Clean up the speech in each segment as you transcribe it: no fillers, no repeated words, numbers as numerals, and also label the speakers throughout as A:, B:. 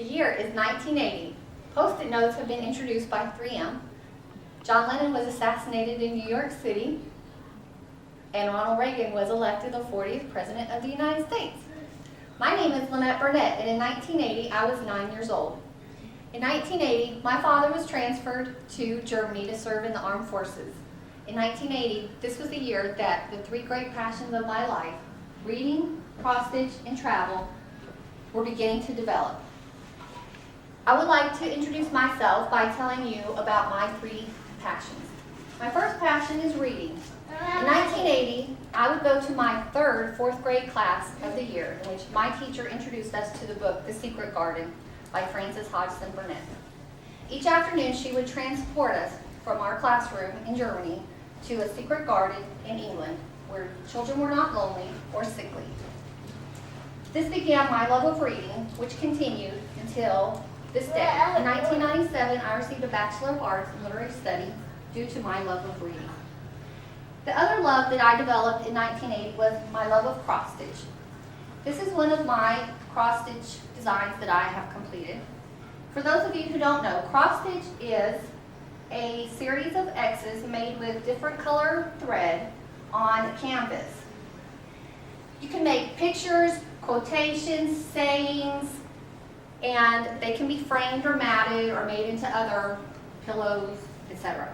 A: The year is 1980. Post-it notes have been introduced by 3M. John Lennon was assassinated in New York City, and Ronald Reagan was elected the 40th President of the United States. My name is Lynette Burnett, and in 1980, I was 9 years old. In 1980, my father was transferred to Germany to serve in the armed forces. In 1980, this was the year that the three great passions of my life, reading, cross-stitch, and travel, were beginning to develop. I would like to introduce myself by telling you about my three passions. My first passion is reading. In 1980, I would go to my third fourth grade class of the year, in which my teacher introduced us to the book The Secret Garden by Frances Hodgson Burnett. Each afternoon, she would transport us from our classroom in Germany to a secret garden in England, where children were not lonely or sickly. This began my love of reading, which continued until this day. In 1997, I received a Bachelor of Arts in Literary Studies due to my love of reading. The other love that I developed in 1980 was my love of cross-stitch. This is one of my cross-stitch designs that I have completed. For those of you who don't know, cross-stitch is a series of X's made with different color thread on canvas. You can make pictures, quotations, sayings, and they can be framed or matted or made into other pillows, etc.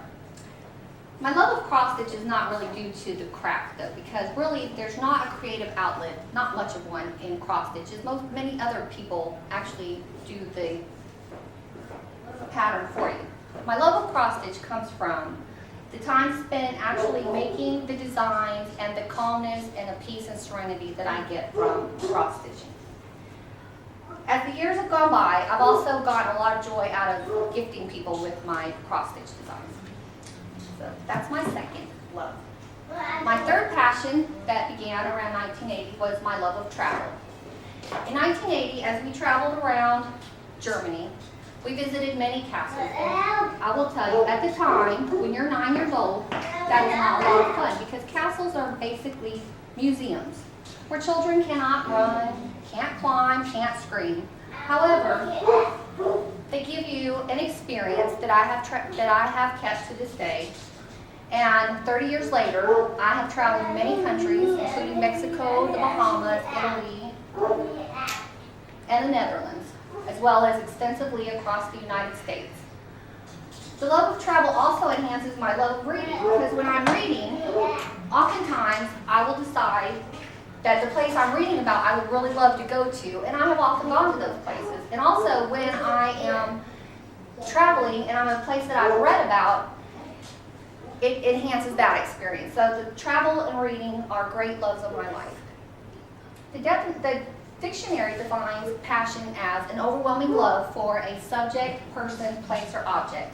A: My love of cross-stitch is not really due to the craft, though, because really there's not a creative outlet, not much of one in cross-stitches. Many other people actually do the pattern for you. My love of cross-stitch comes from the time spent actually making the designs and the calmness and the peace and serenity that I get from cross-stitching. As the years have gone by, I've also gotten a lot of joy out of gifting people with my cross-stitch designs. So that's my second love. My third passion that began around 1980 was my love of travel. In 1980, as we traveled around Germany, we visited many castles. And I will tell you, at the time, when you're 9 years old, that is not a lot of fun, because castles are basically museums where children cannot run, can't climb, can't scream. However, they give you an experience that I have kept to this day. And 30 years later, I have traveled many countries, including Mexico, the Bahamas, Italy, and the Netherlands, as well as extensively across the United States. The love of travel also enhances my love of reading, because when I'm reading, oftentimes I will decide that the place I'm reading about I would really love to go to, and I have often gone to those places. And also when I am traveling and I'm in a place that I've read about, it enhances that experience. So the travel and reading are great loves of my life. The dictionary defines passion as an overwhelming love for a subject, person, place, or object.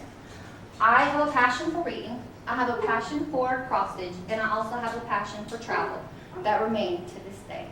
A: I have a passion for reading, I have a passion for cross-stitch, and I also have a passion for travel that remain to this day.